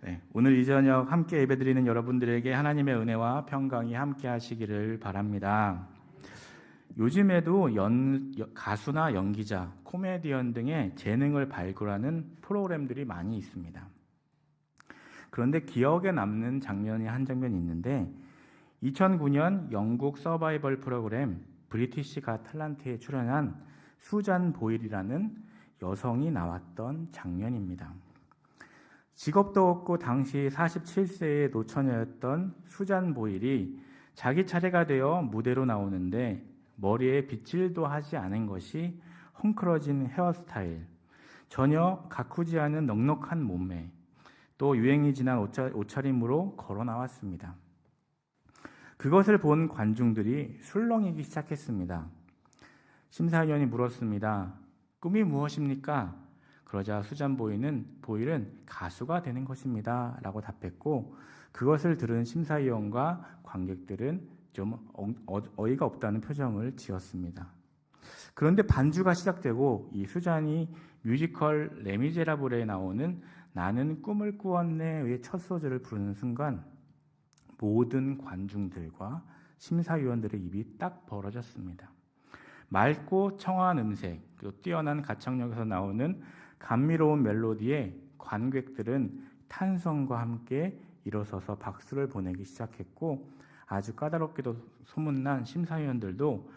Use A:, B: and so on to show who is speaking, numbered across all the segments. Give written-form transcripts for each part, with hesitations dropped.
A: 네, 오늘 이 저녁 함께 예배드리는 여러분들에게 하나님의 은혜와 평강이 함께 하시기를 바랍니다. 요즘에도 가수나 연기자, 코미디언 등의 재능을 발굴하는 프로그램들이 많이 있습니다. 그런데 기억에 남는 장면이 한 장면이 있는데 2009년 영국 서바이벌 프로그램 브리티시 갓 탤런트에 출연한 수잔 보일이라는 여성이 나왔던 장면입니다. 직업도 없고 당시 47세의 노처녀였던 수잔 보일이 자기 차례가 되어 무대로 나오는데 머리에 빗질도 하지 않은 것이 헝클어진 헤어스타일, 전혀 가꾸지 않은 넉넉한 몸매, 또 유행이 지난 옷차림으로 걸어 나왔습니다. 그것을 본 관중들이 술렁이기 시작했습니다. 심사위원이 물었습니다. 꿈이 무엇입니까? 그러자 수잔 보일은 가수가 되는 것입니다 라고 답했고, 그것을 들은 심사위원과 관객들은 좀 어이가 없다는 표정을 지었습니다. 그런데 반주가 시작되고 이 수잔이 뮤지컬 레미제라블에 나오는 나는 꿈을 꾸었네의 첫 소절을 부르는 순간 모든 관중들과 심사위원들의 입이 딱 벌어졌습니다. 맑고 청아한 음색, 그리고 뛰어난 가창력에서 나오는 감미로운 멜로디에 관객들은 탄성과 함께 일어서서 박수를 보내기 시작했고, 아주 까다롭게도 소문난 심사위원들도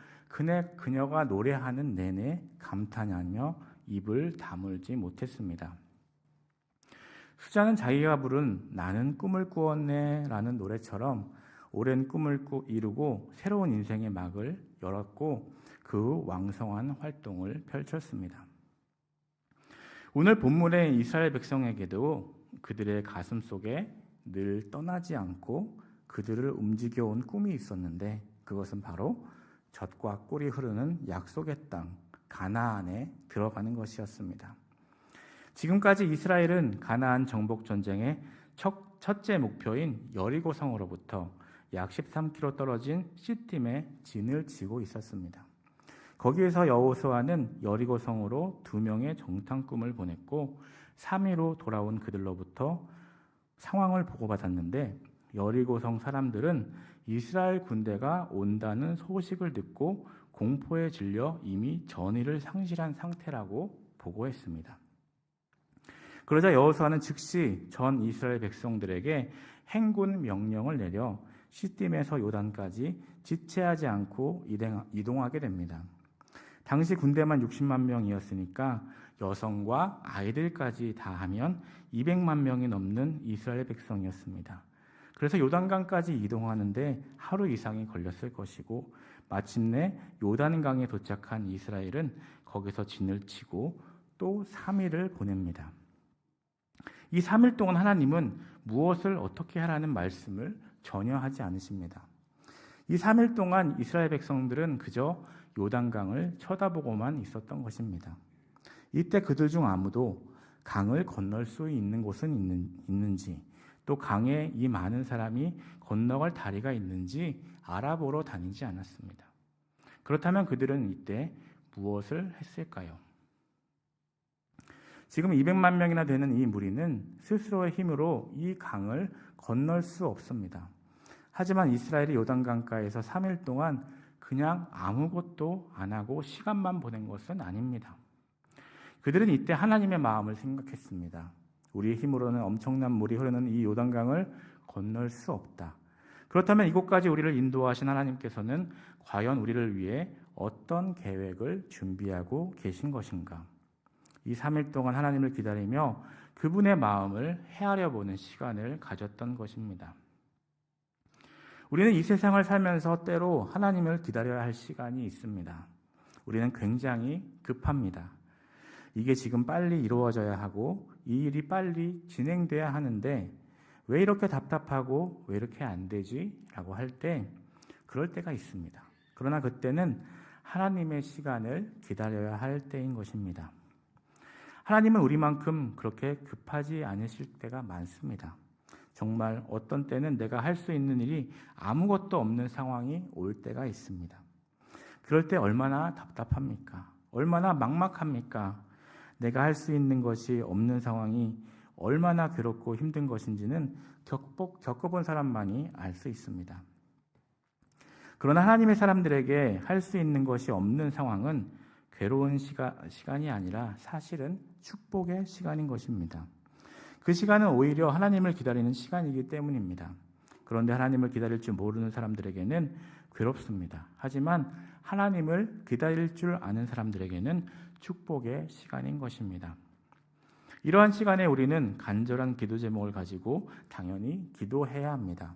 A: 그녀가 노래하는 내내 감탄하며 입을 다물지 못했습니다. 수잔은 자기가 부른 나는 꿈을 꾸었네 라는 노래처럼 오랜 꿈을 이루고 새로운 인생의 막을 열었고 그 왕성한 활동을 펼쳤습니다. 오늘 본문의 이스라엘 백성에게도 그들의 가슴 속에 늘 떠나지 않고 그들을 움직여온 꿈이 있었는데, 그것은 바로 젖과 꿀이 흐르는 약속의 땅 가나안에 들어가는 것이었습니다. 지금까지 이스라엘은 가나안 정복 전쟁의 첫째 목표인 여리고성으로부터 약 13km 떨어진 시딤에 진을 치고 있었습니다. 거기에서 여호수아는 여리고성으로 2명의 정탐 꿈을 보냈고 3일 후 돌아온 그들로부터 상황을 보고받았는데, 여리고성 사람들은 이스라엘 군대가 온다는 소식을 듣고 공포에 질려 이미 전의를 상실한 상태라고 보고했습니다. 그러자 여호수아는 즉시 전 이스라엘 백성들에게 행군 명령을 내려 시딤에서 요단까지 지체하지 않고 이동하게 됩니다. 당시 군대만 60만 명이었으니까 여성과 아이들까지 다 하면 200만 명이 넘는 이스라엘 백성이었습니다. 그래서 요단강까지 이동하는데 하루 이상이 걸렸을 것이고, 마침내 요단강에 도착한 이스라엘은 거기서 진을 치고 또 3일을 보냅니다. 이 3일 동안 하나님은 무엇을 어떻게 하라는 말씀을 전혀 하지 않으십니다. 이 3일 동안 이스라엘 백성들은 그저 요단강을 쳐다보고만 있었던 것입니다. 이때 그들 중 아무도 강을 건널 수 있는 곳은 있는지, 또 강에 이 많은 사람이 건너갈 다리가 있는지 알아보러 다니지 않았습니다. 그렇다면 그들은 이때 무엇을 했을까요? 지금 200만 명이나 되는 이 무리는 스스로의 힘으로 이 강을 건널 수 없습니다. 하지만 이스라엘이 요단강가에서 3일 동안 그냥 아무것도 안 하고 시간만 보낸 것은 아닙니다. 그들은 이때 하나님의 마음을 생각했습니다. 우리의 힘으로는 엄청난 물이 흐르는 이 요단강을 건널 수 없다. 그렇다면 이곳까지 우리를 인도하신 하나님께서는 과연 우리를 위해 어떤 계획을 준비하고 계신 것인가? 이 3일 동안 하나님을 기다리며 그분의 마음을 헤아려 보는 시간을 가졌던 것입니다. 우리는 이 세상을 살면서 때로 하나님을 기다려야 할 시간이 있습니다. 우리는 굉장히 급합니다. 이게 지금 빨리 이루어져야 하고 이 일이 빨리 진행돼야 하는데 왜 이렇게 답답하고 왜 이렇게 안 되지? 라고 할 때 그럴 때가 있습니다. 그러나 그때는 하나님의 시간을 기다려야 할 때인 것입니다. 하나님은 우리만큼 그렇게 급하지 않으실 때가 많습니다. 정말 어떤 때는 내가 할 수 있는 일이 아무것도 없는 상황이 올 때가 있습니다. 그럴 때 얼마나 답답합니까? 얼마나 막막합니까? 내가 할 수 있는 것이 없는 상황이 얼마나 괴롭고 힘든 것인지는 겪어본 사람만이 알 수 있습니다. 그러나 하나님의 사람들에게 할 수 있는 것이 없는 상황은 괴로운 시간이 아니라 사실은 축복의 시간인 것입니다. 그 시간은 오히려 하나님을 기다리는 시간이기 때문입니다. 그런데 하나님을 기다릴 줄 모르는 사람들에게는 괴롭습니다. 하지만 하나님을 기다릴 줄 아는 사람들에게는 축복의 시간인 것입니다. 이러한 시간에 우리는 간절한 기도 제목을 가지고 당연히 기도해야 합니다.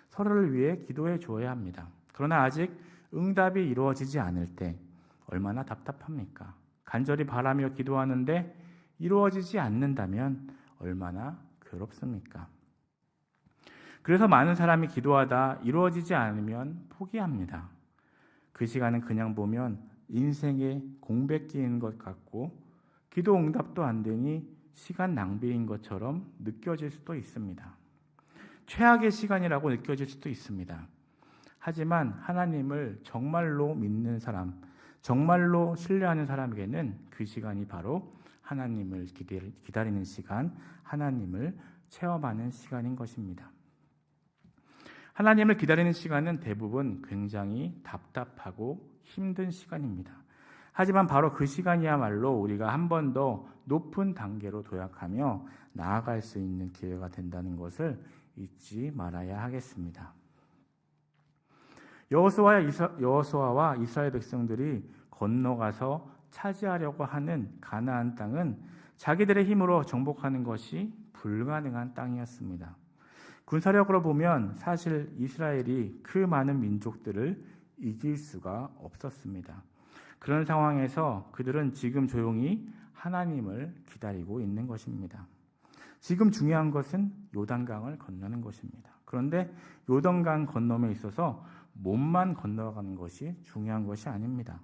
A: 서로를 위해 기도해 줘야 합니다. 그러나 아직 응답이 이루어지지 않을 때 얼마나 답답합니까? 간절히 바라며 기도하는데 이루어지지 않는다면 얼마나 괴롭습니까? 그래서 많은 사람이 기도하다 이루어지지 않으면 포기합니다. 그 시간은 그냥 보면 인생의 공백기인 것 같고 기도 응답도 안 되니 시간 낭비인 것처럼 느껴질 수도 있습니다. 최악의 시간이라고 느껴질 수도 있습니다. 하지만 하나님을 정말로 믿는 사람, 정말로 신뢰하는 사람에게는 그 시간이 바로 하나님을 기다리는 시간, 하나님을 체험하는 시간인 것입니다. 하나님을 기다리는 시간은 대부분 굉장히 답답하고 힘든 시간입니다. 하지만 바로 그 시간이야말로 우리가 한 번 더 높은 단계로 도약하며 나아갈 수 있는 기회가 된다는 것을 잊지 말아야 하겠습니다. 여호수아와 이스라엘 백성들이 건너가서 차지하려고 하는 가나안 땅은 자기들의 힘으로 정복하는 것이 불가능한 땅이었습니다. 군사력으로 보면 사실 이스라엘이 그 많은 민족들을 이길 수가 없었습니다. 그런 상황에서 그들은 지금 조용히 하나님을 기다리고 있는 것입니다. 지금 중요한 것은 요단강을 건너는 것입니다. 그런데 요단강 건너에 있어서 몸만 건너가는 것이 중요한 것이 아닙니다.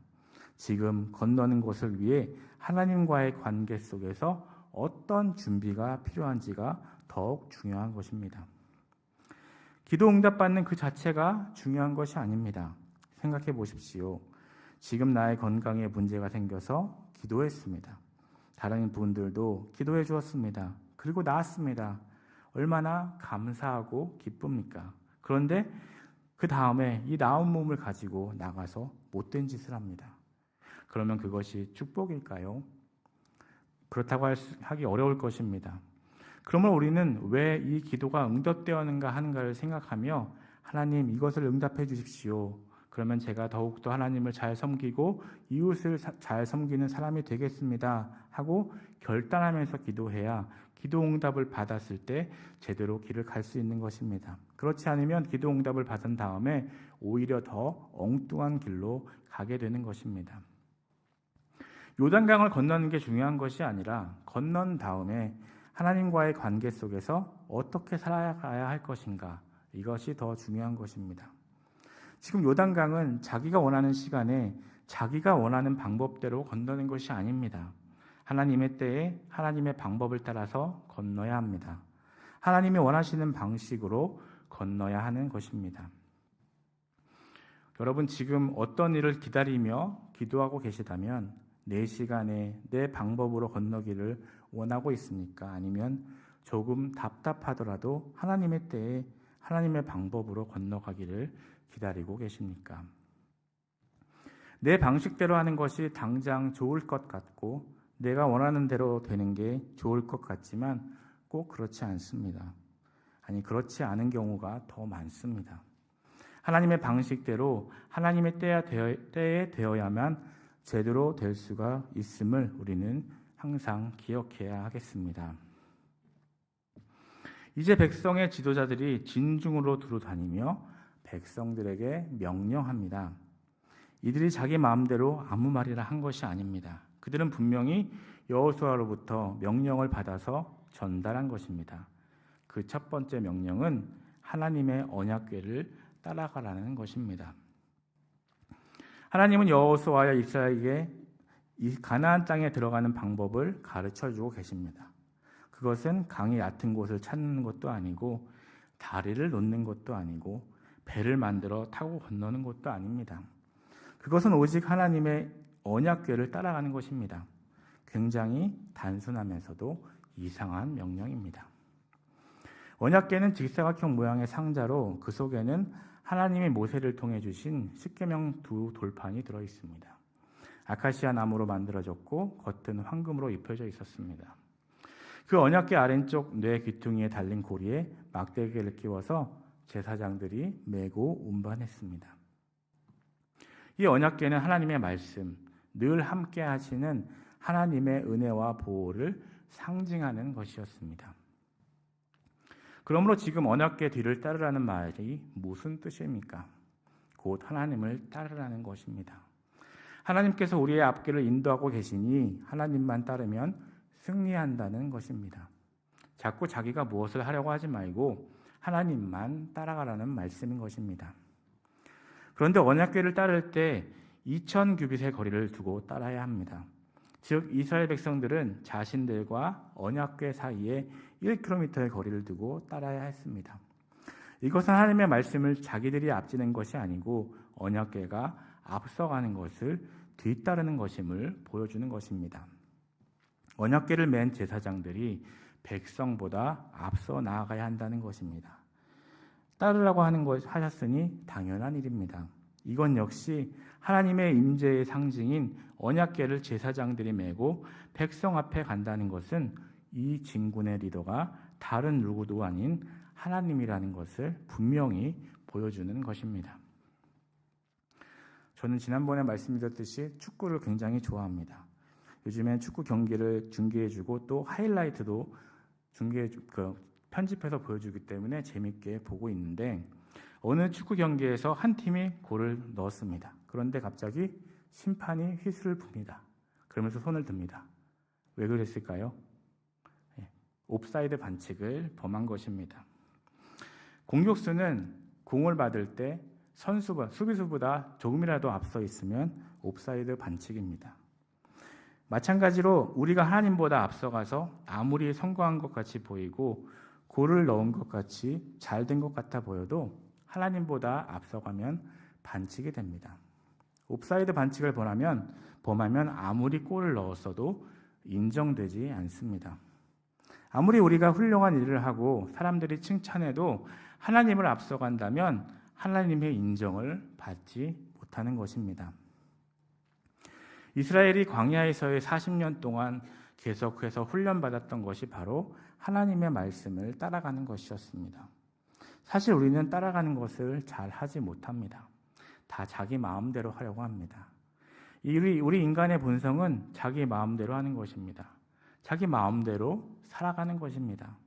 A: 지금 건너는 것을 위해 하나님과의 관계 속에서 어떤 준비가 필요한지가 더욱 중요한 것입니다. 기도 응답받는 그 자체가 중요한 것이 아닙니다. 생각해 보십시오. 지금 나의 건강에 문제가 생겨서 기도했습니다. 다른 분들도 기도해 주었습니다. 그리고 나았습니다. 얼마나 감사하고 기쁩니까? 그런데 그 다음에 이 나은 몸을 가지고 나가서 못된 짓을 합니다. 그러면 그것이 축복일까요? 그렇다고 하기 어려울 것입니다. 그러면 우리는 왜 이 기도가 응답되었는가 하는가를 생각하며 하나님 이것을 응답해 주십시오. 그러면 제가 더욱더 하나님을 잘 섬기고 이웃을 잘 섬기는 사람이 되겠습니다 하고 결단하면서 기도해야 기도 응답을 받았을 때 제대로 길을 갈 수 있는 것입니다. 그렇지 않으면 기도 응답을 받은 다음에 오히려 더 엉뚱한 길로 가게 되는 것입니다. 요단강을 건너는 게 중요한 것이 아니라 건넌 다음에 하나님과의 관계 속에서 어떻게 살아가야 할 것인가, 이것이 더 중요한 것입니다. 지금 요단강은 자기가 원하는 시간에 자기가 원하는 방법대로 건너는 것이 아닙니다. 하나님의 때에 하나님의 방법을 따라서 건너야 합니다. 하나님이 원하시는 방식으로 건너야 하는 것입니다. 여러분 지금 어떤 일을 기다리며 기도하고 계시다면 내 시간에 내 방법으로 건너기를 원하고 있습니까? 아니면 조금 답답하더라도 하나님의 때에 하나님의 방법으로 건너가기를 기다리고 계십니까? 내 방식대로 하는 것이 당장 좋을 것 같고 내가 원하는 대로 되는 게 좋을 것 같지만 꼭 그렇지 않습니다. 아니 그렇지 않은 경우가 더 많습니다. 하나님의 방식대로 하나님의 때에 되어야만 제대로 될 수가 있음을 우리는 항상 기억해야 하겠습니다. 이제 백성의 지도자들이 진중으로 두루 다니며 백성들에게 명령합니다. 이들이 자기 마음대로 아무 말이나 한 것이 아닙니다. 그들은 분명히 여호수아로부터 명령을 받아서 전달한 것입니다. 그 첫 번째 명령은 하나님의 언약궤를 따라가라는 것입니다. 하나님은 여호수아와 이스라엘에게 이 가나안 땅에 들어가는 방법을 가르쳐주고 계십니다. 그것은 강이 얕은 곳을 찾는 것도 아니고 다리를 놓는 것도 아니고 배를 만들어 타고 건너는 것도 아닙니다. 그것은 오직 하나님의 언약궤를 따라가는 것입니다. 굉장히 단순하면서도 이상한 명령입니다. 언약궤는 직사각형 모양의 상자로 그 속에는 하나님이 모세를 통해 주신 십계명 두 돌판이 들어 있습니다. 아카시아 나무로 만들어졌고 겉은 황금으로 입혀져 있었습니다. 그 언약궤 아래쪽 뇌 귀퉁이에 달린 고리에 막대기를 끼워서 제사장들이 메고 운반했습니다. 이 언약궤는 하나님의 말씀, 늘 함께 하시는 하나님의 은혜와 보호를 상징하는 것이었습니다. 그러므로 지금 언약궤 뒤를 따르라는 말이 무슨 뜻입니까? 곧 하나님을 따르라는 것입니다. 하나님께서 우리의 앞길을 인도하고 계시니 하나님만 따르면 승리한다는 것입니다. 자꾸 자기가 무엇을 하려고 하지 말고 하나님만 따라가라는 말씀인 것입니다. 그런데 언약궤를 따를 때 2000규빗의 거리를 두고 따라야 합니다. 즉 이스라엘 백성들은 자신들과 언약궤 사이에 1km의 거리를 두고 따라야 했습니다. 이것은 하나님의 말씀을 자기들이 앞지는 것이 아니고 언약궤가 앞서가는 것을 뒤따르는 것임을 보여주는 것입니다. 언약궤를 맨 제사장들이 백성보다 앞서 나아가야 한다는 것입니다. 따르라고 하셨으니 당연한 일입니다. 이건 역시 하나님의 임재의 상징인 언약궤를 제사장들이 메고 백성 앞에 간다는 것은 이 진군의 리더가 다른 누구도 아닌 하나님이라는 것을 분명히 보여주는 것입니다. 저는 지난번에 말씀드렸듯이 축구를 굉장히 좋아합니다. 요즘엔 축구 경기를 중계해주고 또 하이라이트도 편집해서 보여주기 때문에 재밌게 보고 있는데 어느 축구 경기에서 한 팀이 골을 넣었습니다. 그런데 갑자기 심판이 휘슬을 붑니다. 그러면서 손을 듭니다. 왜 그랬을까요? 옵사이드 반칙을 범한 것입니다. 공격수는 공을 받을 때 수비수보다 조금이라도 앞서 있으면 옵사이드 반칙입니다. 마찬가지로 우리가 하나님보다 앞서가서 아무리 성공한 것 같이 보이고 골을 넣은 것 같이 잘 된 것 같아 보여도 하나님보다 앞서가면 반칙이 됩니다. 옵사이드 반칙을 범하면 아무리 골을 넣었어도 인정되지 않습니다. 아무리 우리가 훌륭한 일을 하고 사람들이 칭찬해도 하나님을 앞서간다면 하나님의 인정을 받지 못하는 것입니다. 이스라엘이 광야에서의 40년 동안 계속해서 훈련받았던 것이 바로 하나님의 말씀을 따라가는 것이었습니다. 사실 우리는 따라가는 것을 잘 하지 못합니다. 다 자기 마음대로 하려고 합니다. 우리 인간의 본성은 자기 마음대로 하는 것입니다. 자기 마음대로 살아가는 것입니다.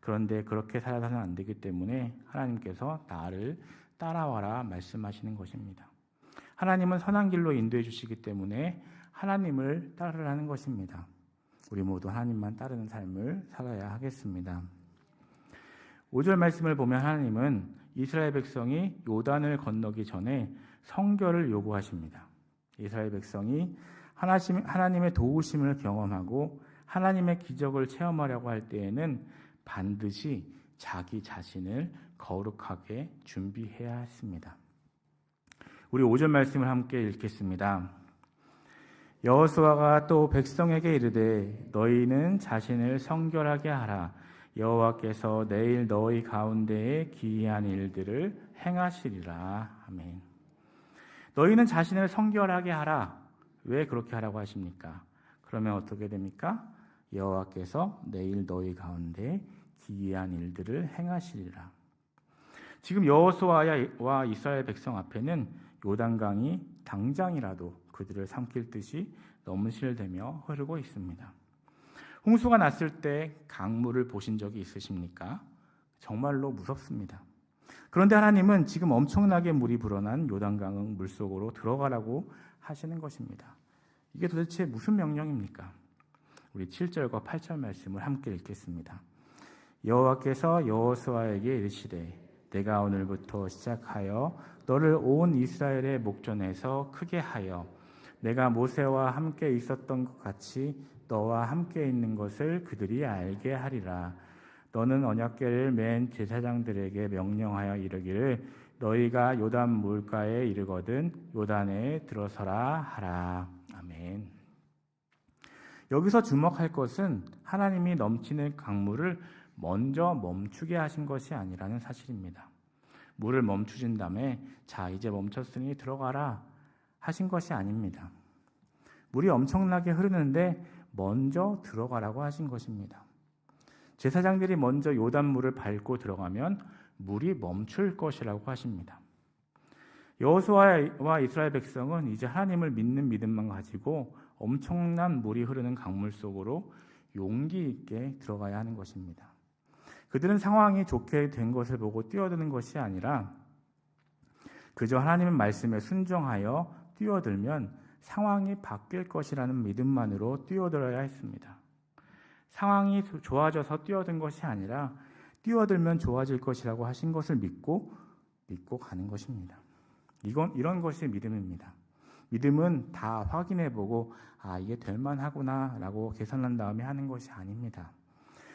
A: 그런데 그렇게 살아서는 안 되기 때문에 하나님께서 나를 따라와라 말씀하시는 것입니다. 하나님은 선한 길로 인도해 주시기 때문에 하나님을 따르라는 것입니다. 우리 모두 하나님만 따르는 삶을 살아야 하겠습니다. 5절 말씀을 보면 하나님은 이스라엘 백성이 요단을 건너기 전에 성결을 요구하십니다. 이스라엘 백성이 하나님의 도우심을 경험하고 하나님의 기적을 체험하려고 할 때에는 반드시 자기 자신을 거룩하게 준비해야 했습니다. 우리 5절 말씀을 함께 읽겠습니다. 여호수아가 또 백성에게 이르되 너희는 자신을 성결하게 하라. 여호와께서 내일 너희 가운데에 기이한 일들을 행하시리라. 아멘. 너희는 자신을 성결하게 하라. 왜 그렇게 하라고 하십니까? 그러면 어떻게 됩니까? 여호와께서 내일 너희 가운데 기이한 일들을 행하시리라. 지금 여호수아와 이스라엘 백성 앞에는 요단강이 당장이라도 그들을 삼킬 듯이 넘실대며 흐르고 있습니다. 홍수가 났을 때 강물을 보신 적이 있으십니까? 정말로 무섭습니다. 그런데 하나님은 지금 엄청나게 물이 불어난 요단강 물속으로 들어가라고 하시는 것입니다. 이게 도대체 무슨 명령입니까? 우리 7절과 8절 말씀을 함께 읽겠습니다. 여호와께서 여호수아에게 이르시되 내가 오늘부터 시작하여 너를 온 이스라엘의 목전에서 크게 하여 내가 모세와 함께 있었던 것 같이 너와 함께 있는 것을 그들이 알게 하리라. 너는 언약궤를 맨 제사장들에게 명령하여 이르기를 너희가 요단 물가에 이르거든 요단에 들어서라 하라. 아멘. 여기서 주목할 것은 하나님이 넘치는 강물을 먼저 멈추게 하신 것이 아니라는 사실입니다. 물을 멈추신 다음에 자 이제 멈췄으니 들어가라 하신 것이 아닙니다. 물이 엄청나게 흐르는데 먼저 들어가라고 하신 것입니다. 제사장들이 먼저 요단물을 밟고 들어가면 물이 멈출 것이라고 하십니다. 여호수아와 이스라엘 백성은 이제 하나님을 믿는 믿음만 가지고 엄청난 물이 흐르는 강물 속으로 용기 있게 들어가야 하는 것입니다. 그들은 상황이 좋게 된 것을 보고 뛰어드는 것이 아니라 그저 하나님의 말씀에 순종하여 뛰어들면 상황이 바뀔 것이라는 믿음만으로 뛰어들어야 했습니다. 상황이 좋아져서 뛰어든 것이 아니라 뛰어들면 좋아질 것이라고 하신 것을 믿고 가는 것입니다. 이런 것이 믿음입니다. 믿음은 다 확인해보고 이게 될만하구나 라고 계산한 다음에 하는 것이 아닙니다.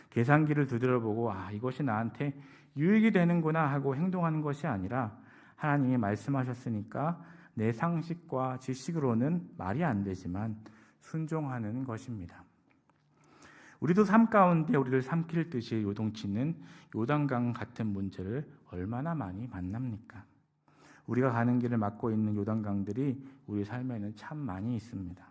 A: 계산기를 두드려보고 이것이 나한테 유익이 되는구나 하고 행동하는 것이 아니라 하나님이 말씀하셨으니까 내 상식과 지식으로는 말이 안 되지만 순종하는 것입니다. 우리도 삶 가운데 우리를 삼킬 듯이 요동치는 요단강 같은 문제를 얼마나 많이 만납니까? 우리가 가는 길을 막고 있는 요단강들이 우리 삶에는 참 많이 있습니다.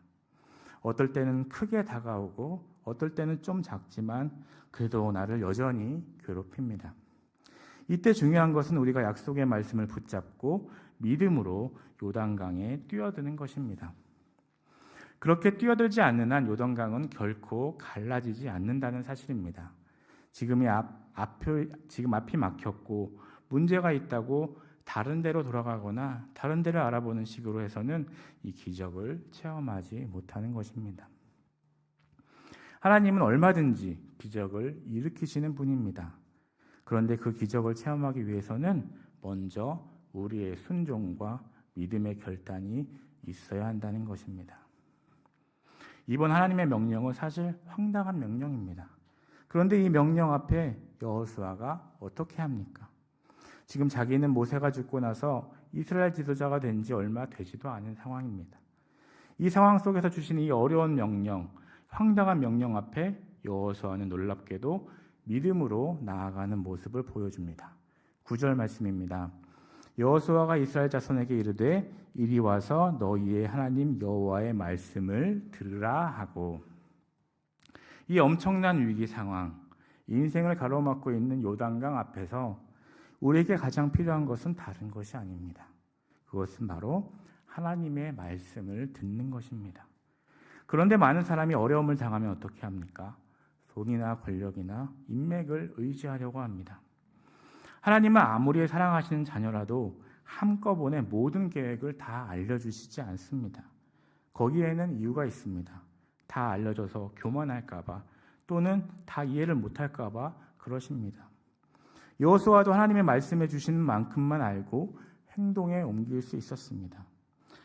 A: 어떨 때는 크게 다가오고 어떨 때는 좀 작지만 그래도 나를 여전히 괴롭힙니다. 이때 중요한 것은 우리가 약속의 말씀을 붙잡고 믿음으로 요단강에 뛰어드는 것입니다. 그렇게 뛰어들지 않는 한 요단강은 결코 갈라지지 않는다는 사실입니다. 지금 앞이 막혔고 문제가 있다고 다른 데로 돌아가거나 다른 데를 알아보는 식으로 해서는 이 기적을 체험하지 못하는 것입니다. 하나님은 얼마든지 기적을 일으키시는 분입니다. 그런데 그 기적을 체험하기 위해서는 먼저 우리의 순종과 믿음의 결단이 있어야 한다는 것입니다. 이번 하나님의 명령은 사실 황당한 명령입니다. 그런데 이 명령 앞에 여호수아가 어떻게 합니까? 지금 자기는 모세가 죽고 나서 이스라엘 지도자가 된 지 얼마 되지도 않은 상황입니다. 이 상황 속에서 주신 이 어려운 명령, 황당한 명령 앞에 여호수아는 놀랍게도 믿음으로 나아가는 모습을 보여줍니다. 9절 말씀입니다. 여호수아가 이스라엘 자손에게 이르되 이리 와서 너희의 하나님 여호와의 말씀을 들으라 하고, 이 엄청난 위기 상황, 인생을 가로막고 있는 요단강 앞에서 우리에게 가장 필요한 것은 다른 것이 아닙니다. 그것은 바로 하나님의 말씀을 듣는 것입니다. 그런데 많은 사람이 어려움을 당하면 어떻게 합니까? 돈이나 권력이나 인맥을 의지하려고 합니다. 하나님은 아무리 사랑하시는 자녀라도 한꺼번에 모든 계획을 다 알려주시지 않습니다. 거기에는 이유가 있습니다. 다 알려줘서 교만할까 봐 또는 다 이해를 못할까 봐 그러십니다. 여호수아도 하나님의 말씀해 주시는 만큼만 알고 행동에 옮길 수 있었습니다.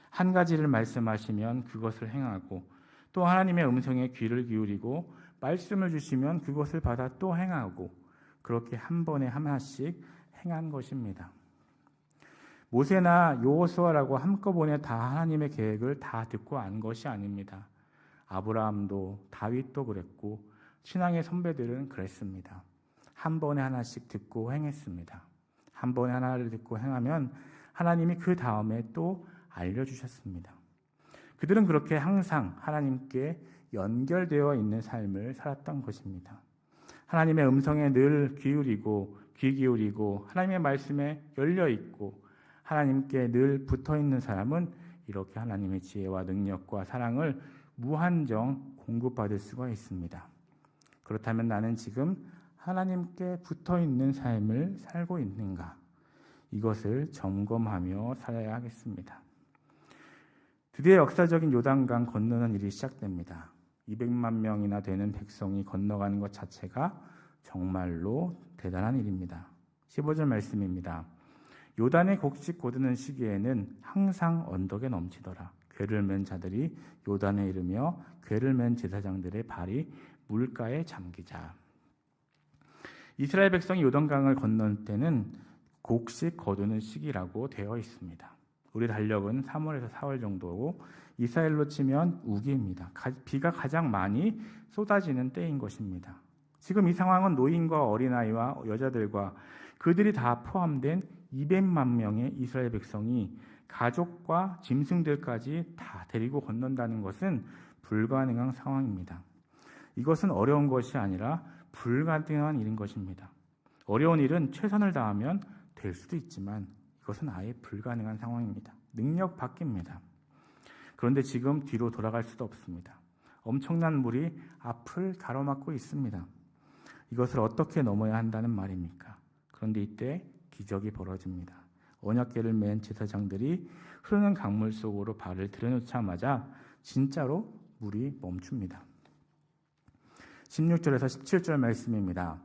A: 한 가지를 말씀하시면 그것을 행하고 또 하나님의 음성에 귀를 기울이고 말씀을 주시면 그것을 받아 또 행하고 그렇게 한 번에 하나씩 행한 것입니다. 모세나 여호수아라고 한꺼번에 다 하나님의 계획을 다 듣고 안 것이 아닙니다. 아브라함도 다윗도 그랬고 신앙의 선배들은 그랬습니다. 한 번에 하나씩 듣고 행했습니다. 한 번에 하나를 듣고 행하면 하나님이 그 다음에 또 알려주셨습니다. 그들은 그렇게 항상 하나님께 연결되어 있는 삶을 살았던 것입니다. 하나님의 음성에 늘 귀 기울이고 하나님의 말씀에 열려 있고 하나님께 늘 붙어 있는 사람은 이렇게 하나님의 지혜와 능력과 사랑을 무한정 공급받을 수가 있습니다. 그렇다면 나는 지금 하나님께 붙어 있는 삶을 살고 있는가? 이것을 점검하며 살아야 하겠습니다. 드디어 역사적인 요단강 건너는 일이 시작됩니다. 200만 명이나 되는 백성이 건너가는 것 자체가 정말로 대단한 일입니다. 15절 말씀입니다. 요단의 곡식 고드는 시기에는 항상 언덕에 넘치더라. 궤를 맨 자들이 요단에 이르며 궤를 맨 제사장들의 발이 물가에 잠기자. 이스라엘 백성이 요단강을 건널 때는 곡식 거두는 시기라고 되어 있습니다. 우리 달력은 3월에서 4월 정도고 이스라엘로 치면 우기입니다. 비가 가장 많이 쏟아지는 때인 것입니다. 지금 이 상황은 노인과 어린아이와 여자들과 그들이 다 포함된 200만 명의 이스라엘 백성이 가족과 짐승들까지 다 데리고 건넌다는 것은 불가능한 상황입니다. 이것은 어려운 것이 아니라 불가능한 일인 것입니다. 어려운 일은 최선을 다하면 될 수도 있지만 이것은 아예 불가능한 상황입니다. 능력 밖입니다. 그런데 지금 뒤로 돌아갈 수도 없습니다. 엄청난 물이 앞을 가로막고 있습니다. 이것을 어떻게 넘어야 한다는 말입니까? 그런데 이때 기적이 벌어집니다. 언약궤를 맨 제사장들이 흐르는 강물 속으로 발을 들여놓자마자 진짜로 물이 멈춥니다. 16절에서 17절 말씀입니다.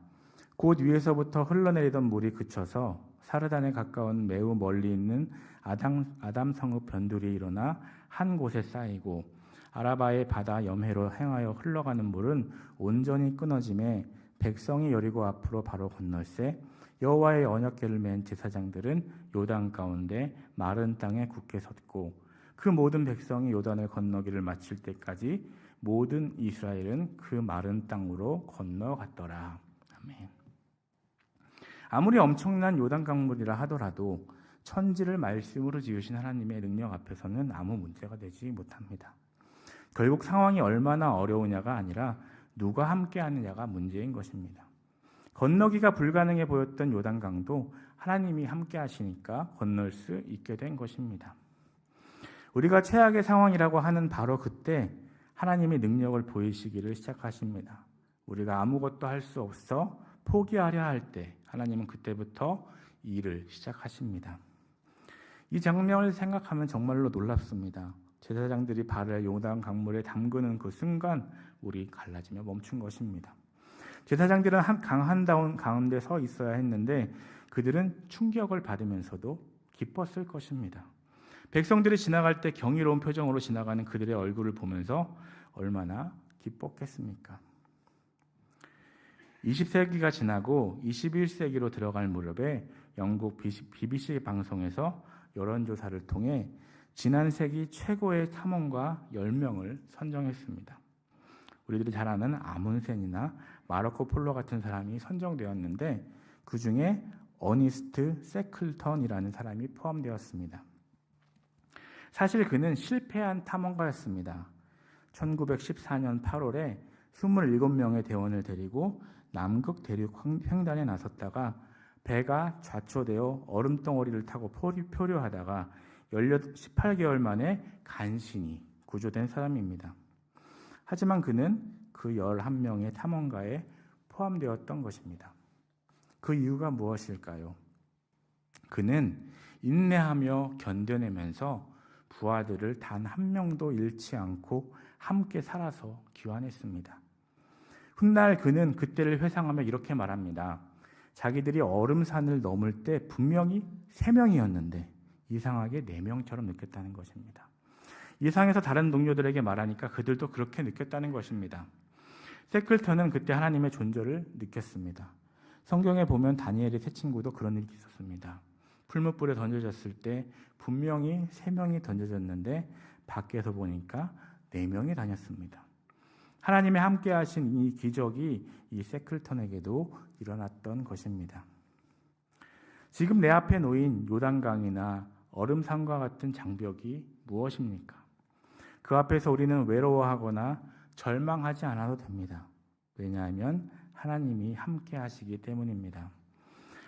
A: 곧 위에서부터 흘러내리던 물이 그쳐서 사르단에 가까운 매우 멀리 있는 아담 성읍 변두리에 일어나 한 곳에 쌓이고 아라바의 바다 염해로 행하여 흘러가는 물은 온전히 끊어짐에 백성이 여리고 앞으로 바로 건널세 여호와의 언약궤를 맨 제사장들은 요단 가운데 마른 땅에 굳게 섰고 그 모든 백성이 요단을 건너기를 마칠 때까지 모든 이스라엘은 그 마른 땅으로 건너갔더라. 아멘. 아무리 엄청난 요단 강물이라 하더라도 천지를 말씀으로 지으신 하나님의 능력 앞에서는 아무 문제가 되지 못합니다. 결국 상황이 얼마나 어려우냐가 아니라 누가 함께하느냐가 문제인 것입니다. 건너기가 불가능해 보였던 요단강도 하나님이 함께하시니까 건널 수 있게 된 것입니다. 우리가 최악의 상황이라고 하는 바로 그때 하나님의 능력을 보이시기를 시작하십니다. 우리가 아무것도 할 수 없어 포기하려 할 때 하나님은 그때부터 일을 시작하십니다. 이 장면을 생각하면 정말로 놀랍습니다. 제사장들이 발을 요단 강물에 담그는 그 순간 물이 갈라지며 멈춘 것입니다. 제사장들은 강 한다운 가운데 서 있어야 했는데 그들은 충격을 받으면서도 기뻤을 것입니다. 백성들이 지나갈 때 경이로운 표정으로 지나가는 그들의 얼굴을 보면서 얼마나 기뻤겠습니까? 20세기가 지나고 21세기로 들어갈 무렵에 영국 BBC 방송에서 여론조사를 통해 지난 세기 최고의 탐험가 10명을 선정했습니다. 우리들이 잘 아는 아문센이나 마르코 폴로 같은 사람이 선정되었는데 그 중에 어니스트 세클턴이라는 사람이 포함되었습니다. 사실 그는 실패한 탐험가였습니다. 1914년 8월에 27명의 대원을 데리고 남극 대륙 횡단에 나섰다가 배가 좌초되어 얼음덩어리를 타고 표류하다가 18개월 만에 간신히 구조된 사람입니다. 하지만 그는 그 11명의 탐험가에 포함되었던 것입니다. 그 이유가 무엇일까요? 그는 인내하며 견뎌내면서 부하들을 단 한 명도 잃지 않고 함께 살아서 귀환했습니다. 훗날 그는 그때를 회상하며 이렇게 말합니다. 자기들이 얼음산을 넘을 때 분명히 3명이었는데 이상하게 4명처럼 느꼈다는 것입니다. 이상해서 다른 동료들에게 말하니까 그들도 그렇게 느꼈다는 것입니다. 세클턴은 그때 하나님의 존재를 느꼈습니다. 성경에 보면 다니엘의 세 친구도 그런 일이 있었습니다. 풀무불에 던져졌을 때 분명히 3명이 던져졌는데 밖에서 보니까 4명이 다녔습니다. 하나님의 함께 하신 이 기적이 이 세클턴에게도 일어났던 것입니다. 지금 내 앞에 놓인 요단강이나 얼음산과 같은 장벽이 무엇입니까? 그 앞에서 우리는 외로워하거나 절망하지 않아도 됩니다. 왜냐하면 하나님이 함께 하시기 때문입니다.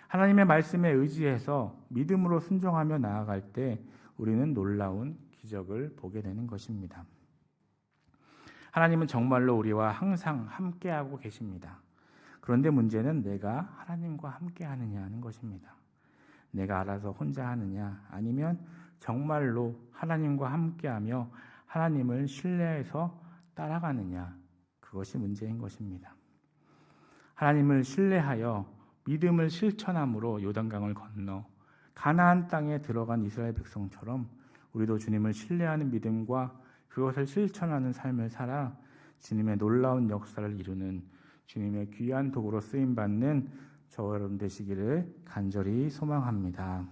A: 하나님의 말씀에 의지해서 믿음으로 순종하며 나아갈 때 우리는 놀라운 기적을 보게 되는 것입니다. 하나님은 정말로 우리와 항상 함께하고 계십니다. 그런데 문제는 내가 하나님과 함께하느냐 하는 것입니다. 내가 알아서 혼자 하느냐 아니면 정말로 하나님과 함께하며 하나님을 신뢰해서 따라가느냐 그것이 문제인 것입니다. 하나님을 신뢰하여 믿음을 실천함으로 요단강을 건너 가나안 땅에 들어간 이스라엘 백성처럼 우리도 주님을 신뢰하는 믿음과 그것을 실천하는 삶을 살아 주님의 놀라운 역사를 이루는 주님의 귀한 도구로 쓰임받는 저와 여러분 되시기를 간절히 소망합니다.